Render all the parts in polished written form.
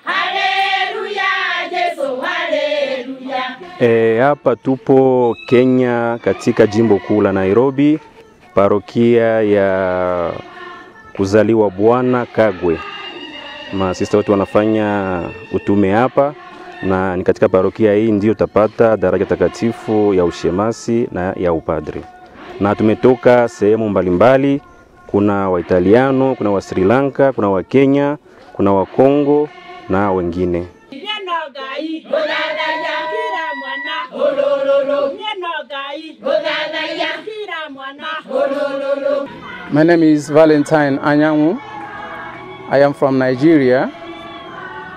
Haleluya, Yesu, haleluya. Hapa tupo Kenya katika jimbo kuu la Nairobi, parokia ya Kuzaliwa Bwana Kagwe. Masista wote wanafanya utume hapa, na ni katika parokia hii ndio utapata daraja takatifu ya ushemasi na ya upadre. Na tumetoka sehemu mbalimbali, kuna wa Italiano, kuna wa Sri Lanka, kuna wa Kenya, kuna wa Kongo na wengine. My name is Valentine Anyangu. I am from Nigeria,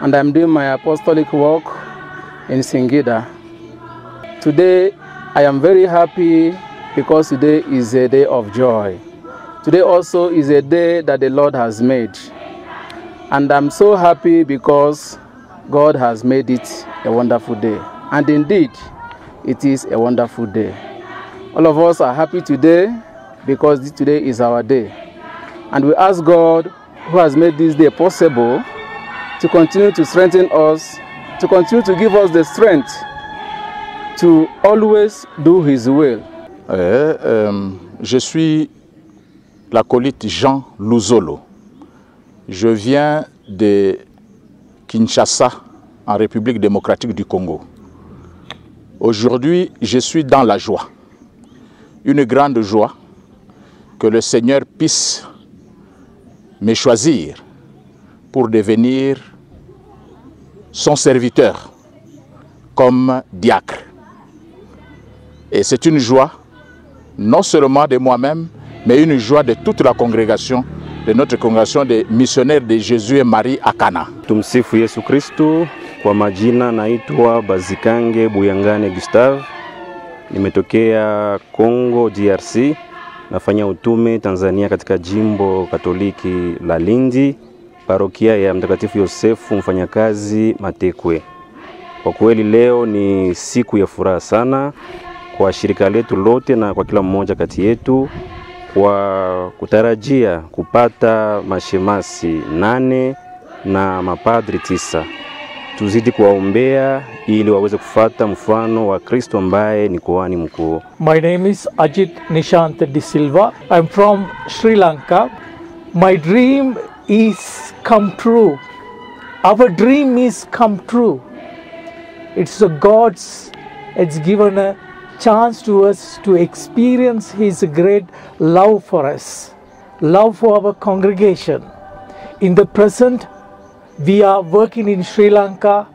and I'm doing my apostolic work in Singida. Today, I am very happy because today is a day of joy. Today also is a day that the Lord has made. And I'm so happy because God has made it a wonderful day. And indeed, it is a wonderful day. All of us are happy today because today is our day. And we ask God, who has made this day possible, to continue to strengthen us, to continue to give us the strength to always do His will. Je suis l'acolyte Jean Luzolo. Je viens de Kinshasa, en République démocratique du Congo. Aujourd'hui, je suis dans la joie. Une grande joie que le Seigneur puisse me choisir pour devenir son serviteur comme diacre. Et c'est une joie, non seulement de moi-même, mais une joie de toute la congrégation, de notre congrégation des missionnaires de Jésus et Marie à Cana. Tumsifu Yesu Kristo. Kwa majina naitwa Bazikange Buyangane Gustave. Nimetokea Congo DRC. Nafanya utume Tanzania katika jimbo Katoliki la Lindi, parokia ya Mtakatifu Yosefu Mfanyakazi Matekwe. Kwa kweli leo ni siku ya furaha sana kwa shirika letu lote na kwa kila mmoja kati yetu, kwa kutarajia kupata mashemasi 8 na mapadri 9. Tuzidi kuwaombea ili waweze kufuata mfano wa Kristo ambaye ni kuhani mkuu. My name is Ajit Nishant De Silva. I'm from Sri Lanka. My dream is come true. Our dream is come true. It's it's given a chance to us to experience His great love for us, love for our congregation. In the present, we are working in Sri Lanka.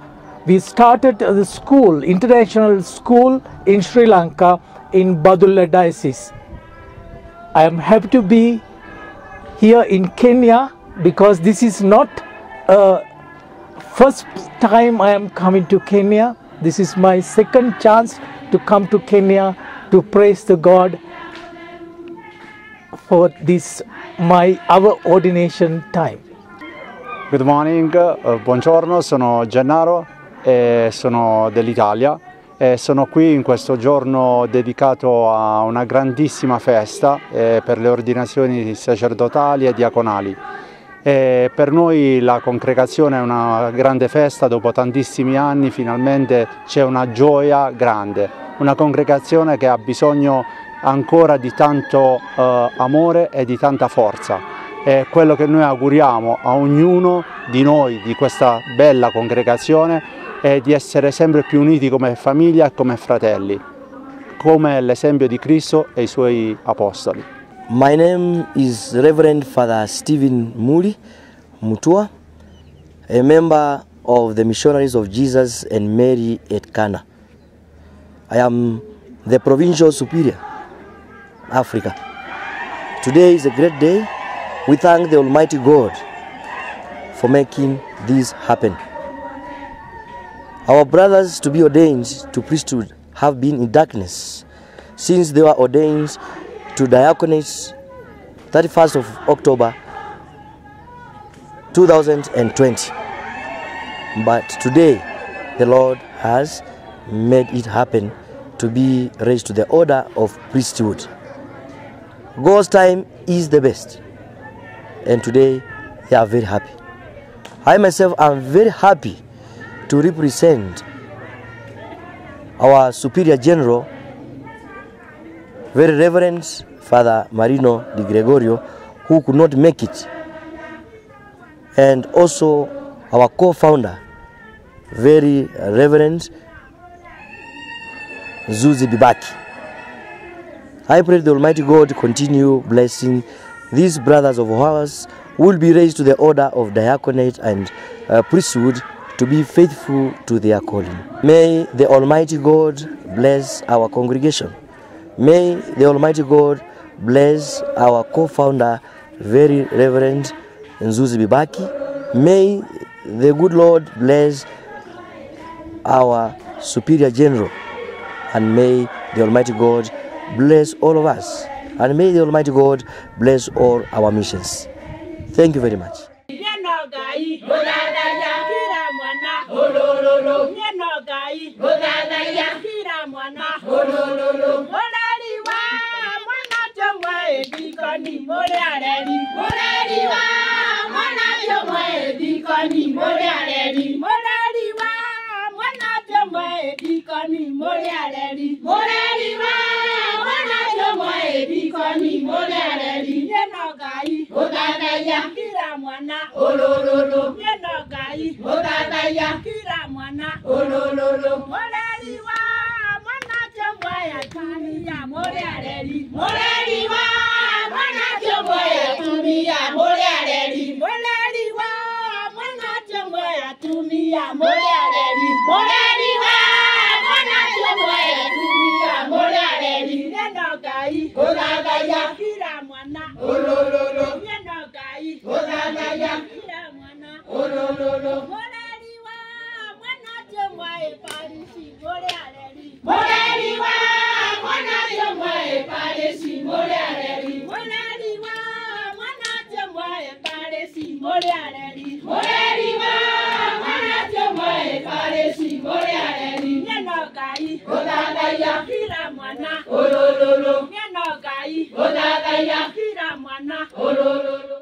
We started the school, international school in Sri Lanka in Badulla Diocese. I am happy to be here in Kenya because this is not first time I am coming to Kenya. This is my second chance to come to Kenya to praise the God for this our ordination time. Good morning, buongiorno, sono Gennaro e sono dell'Italia e sono qui in questo giorno dedicato a una grandissima festa per le ordinazioni sacerdotali e diaconali. E per noi la congregazione è una grande festa, dopo tantissimi anni finalmente c'è una gioia grande, una congregazione che ha bisogno ancora di tanto amore e di tanta forza. E quello che noi auguriamo a ognuno di noi, di questa bella congregazione, è di essere sempre più uniti come famiglia e come fratelli, come l'esempio di Cristo e i Suoi Apostoli. My name is Reverend Father Stephen Muri Mutua, a member of the Missionaries of Jesus and Mary at Cana. I am the Provincial Superior, Africa. Today is a great day. We thank the Almighty God for making this happen. Our brothers to be ordained to priesthood have been in darkness since they were ordained to diaconate 31st of October 2020. But today the Lord has made it happen to be raised to the order of priesthood. God's time is the best. And today they are very happy. I myself am very happy to represent our Superior General, very Reverend Father Marino Di Gregorio, who could not make it, and also our co-founder, very Reverend Zuzi Bibaki. I pray the Almighty God continue blessing these brothers of ours who will be raised to the order of diaconate and priesthood to be faithful to their calling. May the Almighty God bless our congregation. May the Almighty God bless our co-founder, very Reverend Nzuzi Bibaki. May the good Lord bless our Superior General, and may the Almighty God bless all of us, and may the Almighty God bless all our missions. Thank you very much. Kira mwana, olololo, nyanogai, odagaya.